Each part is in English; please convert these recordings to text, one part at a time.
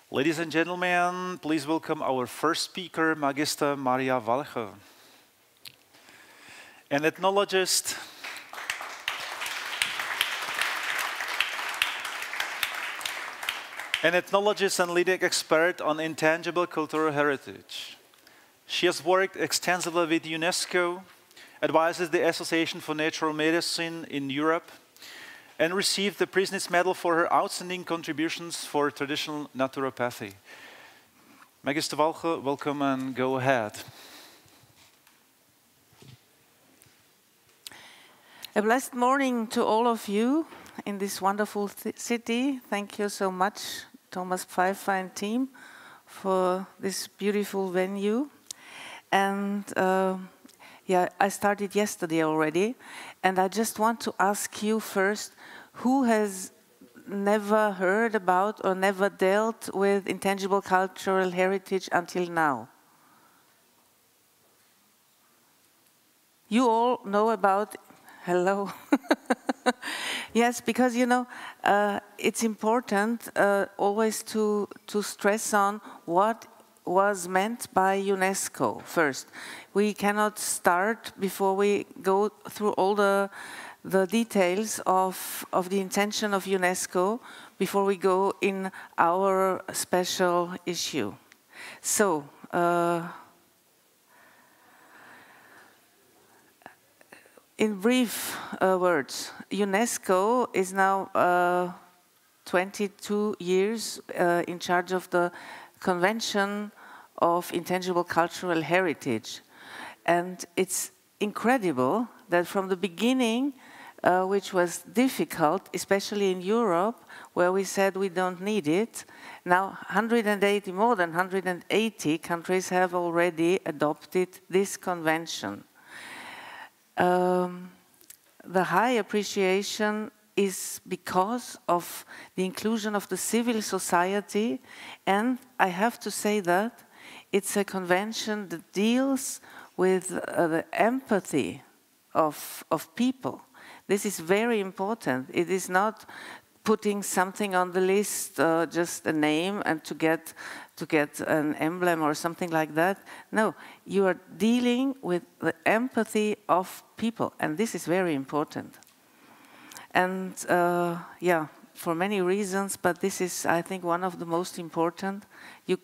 Ladies and gentlemen, please welcome our first speaker, Magister Maria Walcher, an ethnologist, and leading expert on intangible cultural heritage. She has worked extensively with UNESCO, advises the Association for Natural Medicine in Europe, and received the Business Medal for her outstanding contributions for traditional naturopathy. Magister Walcher, welcome and go ahead. A blessed morning to all of you in this wonderful city. Thank you so much, Thomas Pfeiffer and team, for this beautiful venue. And I started yesterday already, and I just want to ask you first, who has never heard about or never dealt with intangible cultural heritage until now? You all know about, hello. Yes, because you know, it's important always to stress on what was meant by UNESCO first. We cannot start before we go through all the details of the intention of UNESCO before we go in our special issue. So, in brief words, UNESCO is now 22 years in charge of the Convention of Intangible Cultural Heritage. And it's incredible that from the beginning, which was difficult, especially in Europe, where we said we don't need it, now more than 180 countries have already adopted this convention. The high appreciation is because of the inclusion of the civil society, and I have to say that it's a convention that deals with the empathy of people. This is very important. It is not putting something on the list, just a name, and to get an emblem or something like that. No, you are dealing with the empathy of people, and this is very important. And for many reasons, but this is, I think, one of the most important. You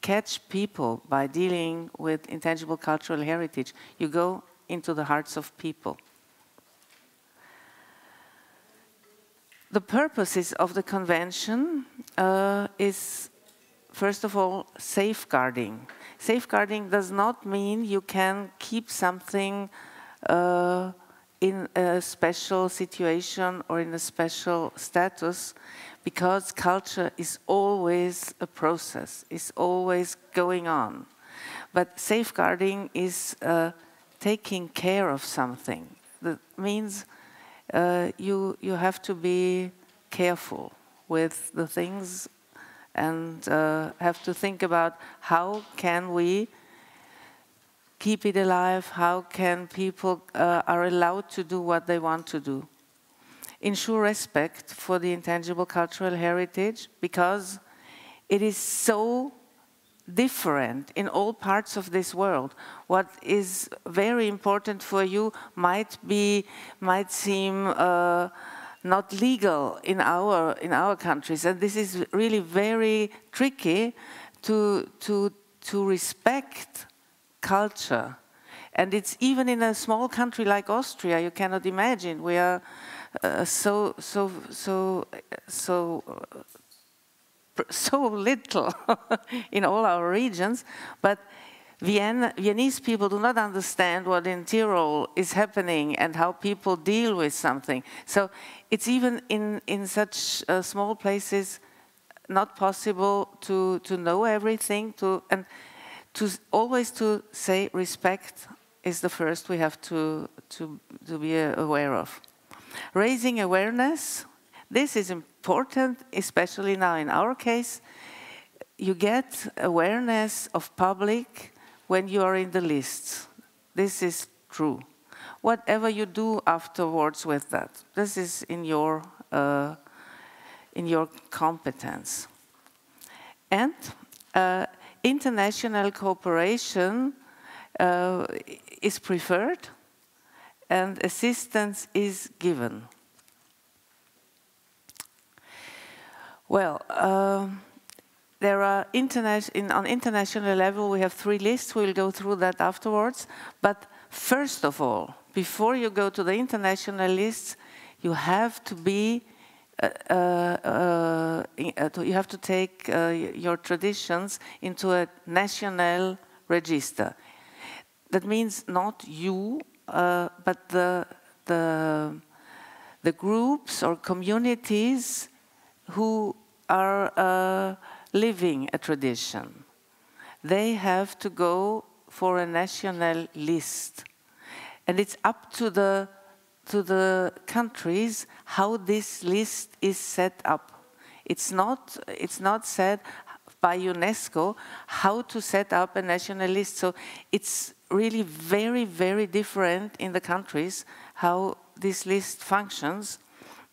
catch people by dealing with intangible cultural heritage. You go into the hearts of people. The purposes of the convention is, first of all, safeguarding. Safeguarding does not mean you can keep something in a special situation or in a special status, because culture is always a process, is always going on. But safeguarding is taking care of something. That means you have to be careful with the things and have to think about how can we keep it alive, how can people are allowed to do what they want to do. Ensure respect for the intangible cultural heritage, because it is so different in all parts of this world. What is very important for you might seem not legal in our countries, and this is really very tricky to respect culture. And it's even in a small country like Austria, you cannot imagine. We are so little in all our regions, but Viennese people do not understand what in Tyrol is happening and how people deal with something. So it's even in such small places not possible to know everything, and always to say respect is the first we have to be aware of. Raising awareness, this is important, especially now in our case. You get awareness of public when you are in the lists. This is true. Whatever you do afterwards with that, this is in your competence. And international cooperation is preferred and assistance is given. Well, there are on international level, we have 3 lists. We'll go through that afterwards. But first of all, before you go to the international lists, you have to be you have to take your traditions into a national register. That means not you, but the groups or communities who are living a tradition. They have to go for a national list. And it's up to the countries how this list is set up. It's not said by UNESCO how to set up a national list. So it's really very, very different in the countries how this list functions.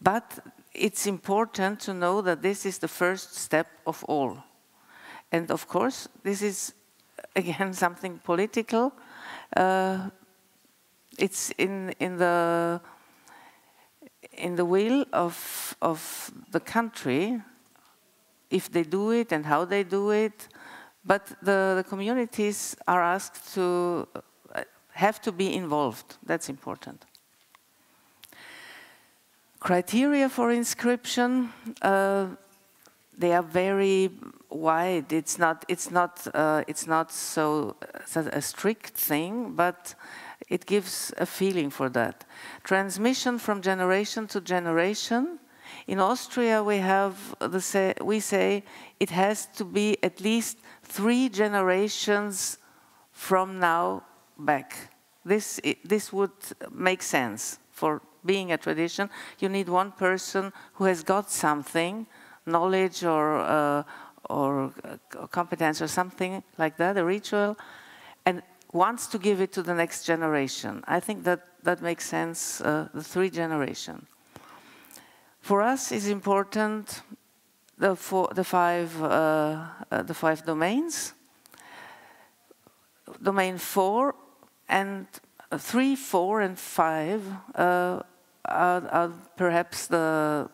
But it's important to know that this is the first step of all. And of course, this is again something political. It's in the will of the country if they do it and how they do it. But the communities are asked to have to be involved. That's important. Criteria for inscription, they are very wide. It's not so a strict thing, but it gives a feeling for that. Transmission from generation to generation. In Austria, we say it has to be at least 3 generations from now back. This would make sense for being a tradition. You need one person who has got something, knowledge or competence or something like that, a ritual, and wants to give it to the next generation. I think that makes sense, the 3 generations. For us, it's important the 5 domains. Domain 4 and 3, 4, and 5 are perhaps the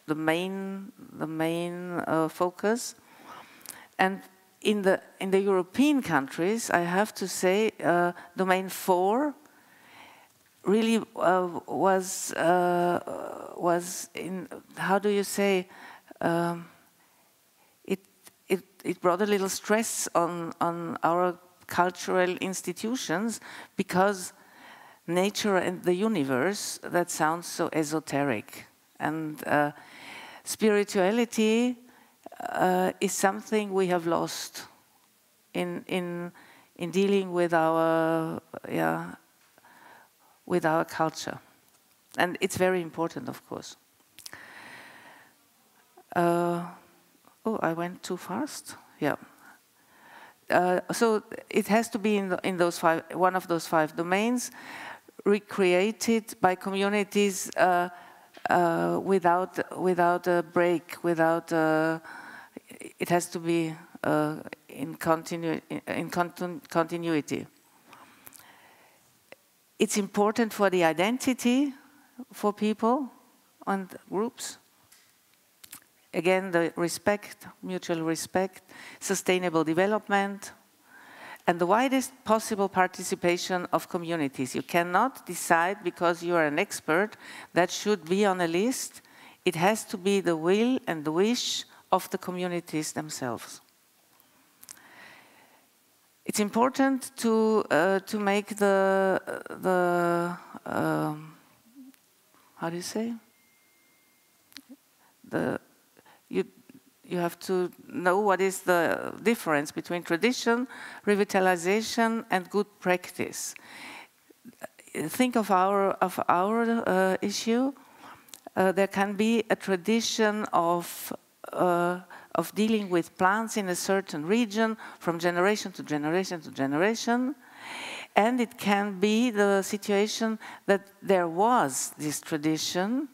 main focus. And in the European countries, I have to say, domain 4 really was in, how do you say, it brought a little stress on our cultural institutions, because nature and the universe, that sounds so esoteric. And spirituality is something we have lost in dealing with our culture. And it's very important, of course. Oh, I went too fast? Yeah. So it has to be in those 5, one of those 5 domains, recreated by communities without a break, it has to be in continuity. It's important for the identity for people and groups. Again, the respect, mutual respect, sustainable development, and the widest possible participation of communities. You cannot decide because you are an expert that should be on a list. It has to be the will and the wish of the communities themselves. It's important to make the how do you say? You have to know what is the difference between tradition, revitalization, and good practice. Think of our issue. There can be a tradition of dealing with plants in a certain region from generation to generation to generation. And it can be the situation that there was this tradition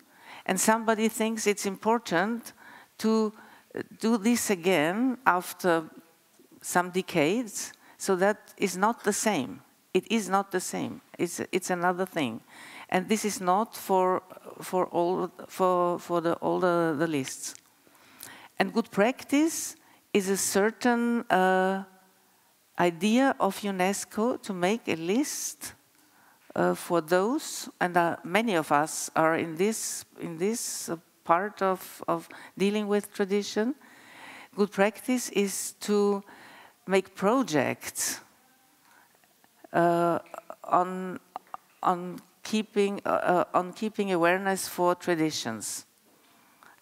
and somebody thinks it's important to do this again after some decades. So that is not the same. It is not the same. It's another thing, and this is not for all the lists. And good practice is a certain idea of UNESCO to make a list for those, and many of us are in this part of dealing with tradition. Good practice is to make projects on keeping awareness for traditions,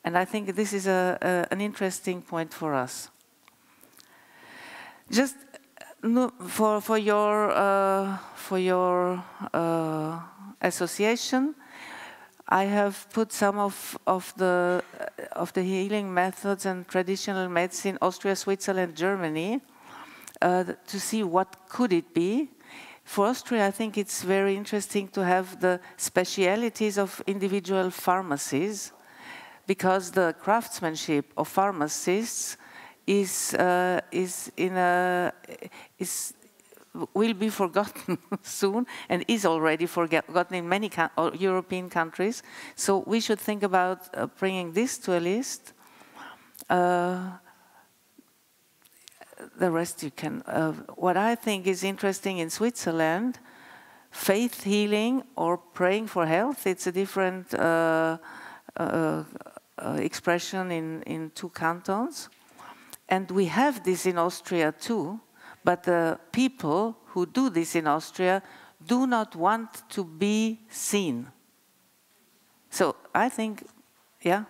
and I think this is an interesting point for us. Just for your association, I have put some of the healing methods and traditional medicine, Austria, Switzerland, Germany, to see what could it be. For Austria, I think it's very interesting to have the specialities of individual pharmacies, because the craftsmanship of pharmacists will be forgotten soon, and is already forgotten in many European countries. So we should think about bringing this to a list. The rest you can. What I think is interesting in Switzerland, faith healing or praying for health, it's a different expression in two cantons. And we have this in Austria too, but the people who do this in Austria do not want to be seen. So I think, yeah,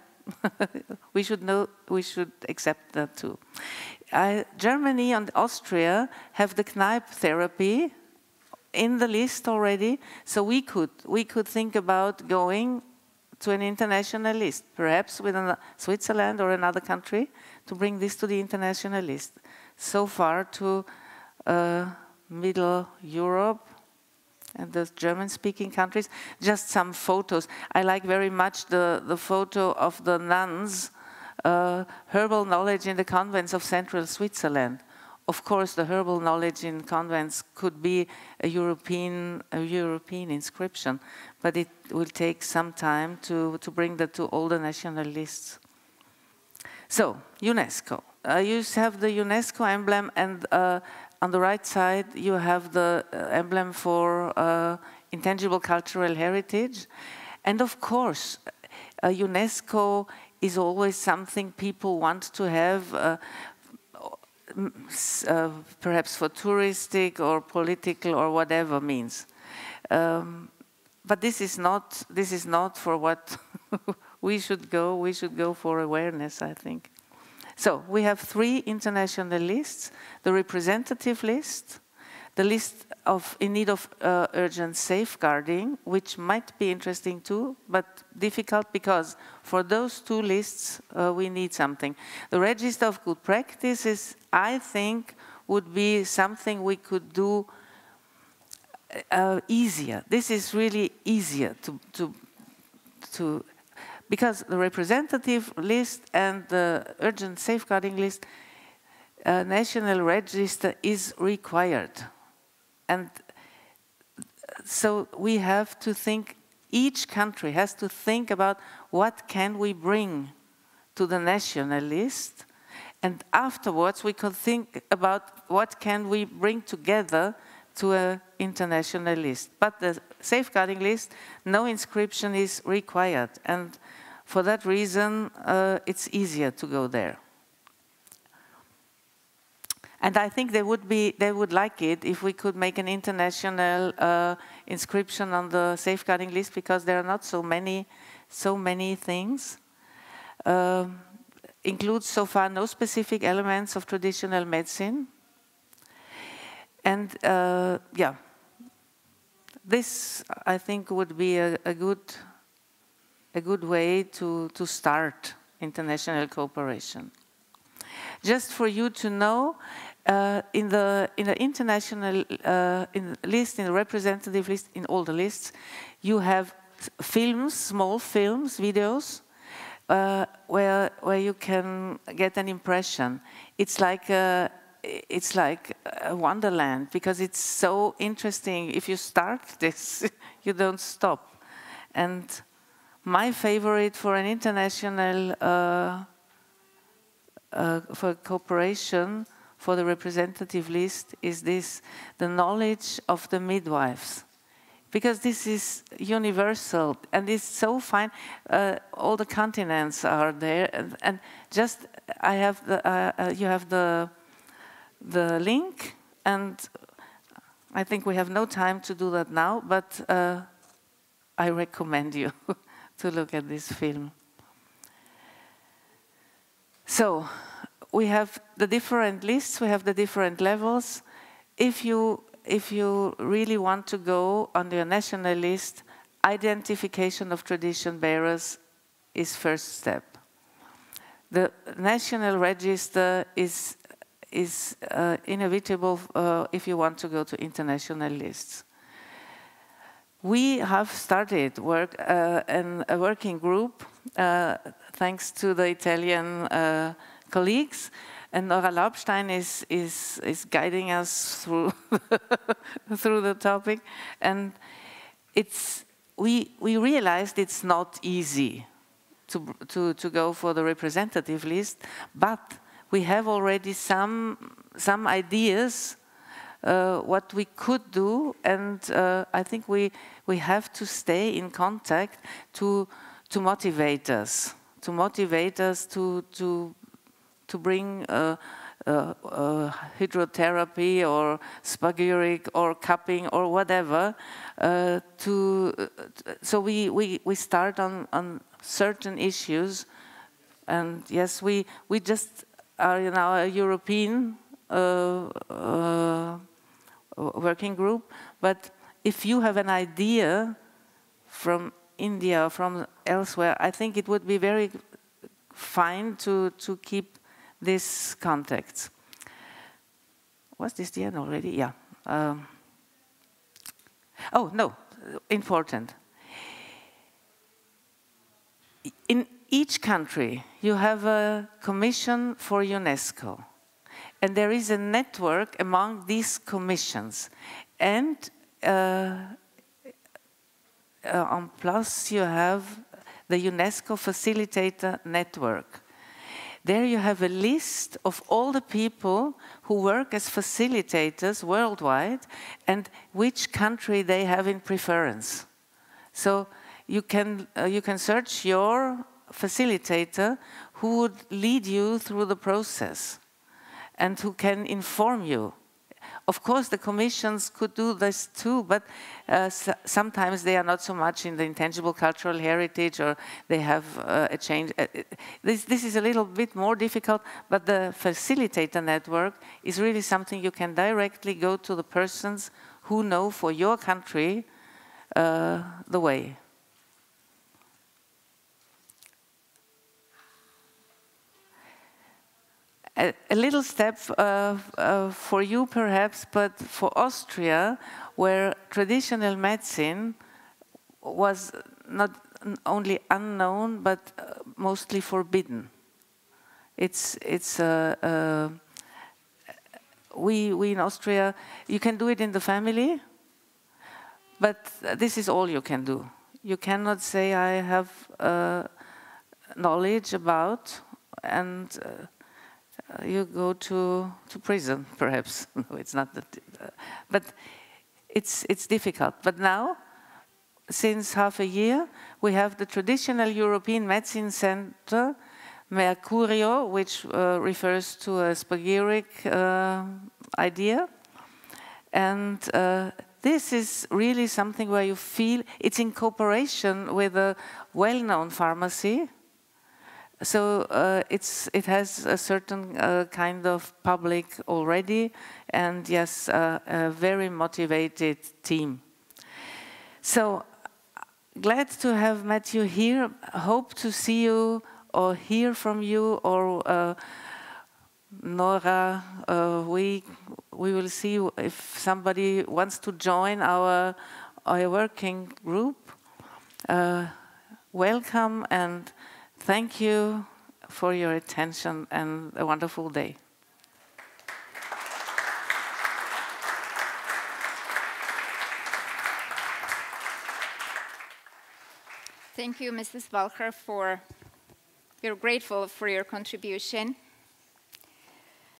we should accept that too. Germany and Austria have the Kneipp therapy in the list already, so we could think about going to an international list, perhaps with Switzerland or another country, to bring this to the international list. So far to Middle Europe and the German-speaking countries. Just some photos. I like very much the photo of the nuns, herbal knowledge in the convents of central Switzerland. Of course, the herbal knowledge in convents could be a European inscription, but it will take some time to bring that to all the national lists. So, UNESCO. You have the UNESCO emblem, and on the right side you have the emblem for intangible cultural heritage. And of course, UNESCO is always something people want to have, perhaps for touristic or political or whatever means. But this is not for what we should go. We should go for awareness, I think. So we have 3 international lists: the representative list, the list in need of urgent safeguarding, which might be interesting too, but difficult because for those 2 lists we need something. The register of good practices, I think, would be something we could do easier. This is really easier to because the representative list and the urgent safeguarding list, national register is required. And so we have to think, each country has to think about what can we bring to the national list, and afterwards we could think about what can we bring together to an international list. But the safeguarding list, no inscription is required, and for that reason it's easier to go there. And I think they would like it if we could make an international inscription on the safeguarding list, because there are not so many things. Includes so far no specific elements of traditional medicine. And yeah, this I think would be a good way to start international cooperation. Just for you to know, in the international list, in the representative list, in all the lists, you have films, small films, videos, where you can get an impression. It's like a wonderland, because it's so interesting. If you start this, you don't stop. And my favorite for an international for cooperation for the representative list is this: the knowledge of the midwives. Because this is universal and it's so fine. All the continents are there, and just I have the you have the link, and I think we have no time to do that now, but I recommend you to look at this film. So we have the different lists, we have the different levels. If you really want to go on the national list, identification of tradition bearers is first step. The national register is inevitable if you want to go to international lists. We have started work in a working group, thanks to the Italian colleagues. And Nora Laubstein is guiding us through through the topic, and we realized it's not easy to go for the representative list, but we have already some ideas what we could do, and I think we have to stay in contact to motivate us to bring hydrotherapy or spagyric or cupping or whatever. So we start on certain issues, and yes, we just are in our European working group. But if you have an idea from India or from elsewhere, I think it would be very fine to keep these contacts. Was this the end already? Yeah. Oh, no, important. In each country, you have a commission for UNESCO. And there is a network among these commissions. And on plus, you have the UNESCO Facilitator Network. There you have a list of all the people who work as facilitators worldwide and which country they have in preference. So you can search your facilitator who would lead you through the process and who can inform you. Of course, the commissions could do this too, but sometimes they are not so much in the intangible cultural heritage, or they have a change. This is a little bit more difficult, but the facilitator network is really something you can directly go to the persons who know for your country the way. A little step for you perhaps, but for Austria, where traditional medicine was not only unknown, but mostly forbidden. We in Austria, you can do it in the family, but this is all you can do. You cannot say, I have knowledge about, and you go to prison, perhaps. No, it's not that, but it's difficult. But now, since half a year, we have the traditional European Medicine Center, Mercurio, which refers to a spagyric idea. And this is really something where you feel it's in cooperation with a well-known pharmacy. So it has a certain kind of public already, and yes, a very motivated team. So glad to have met you here. Hope to see you or hear from you, or Nora, we will see if somebody wants to join our working group. Welcome, and Thank you for your attention and a wonderful day. Thank you, Mrs. Walcher, we're grateful for your contribution.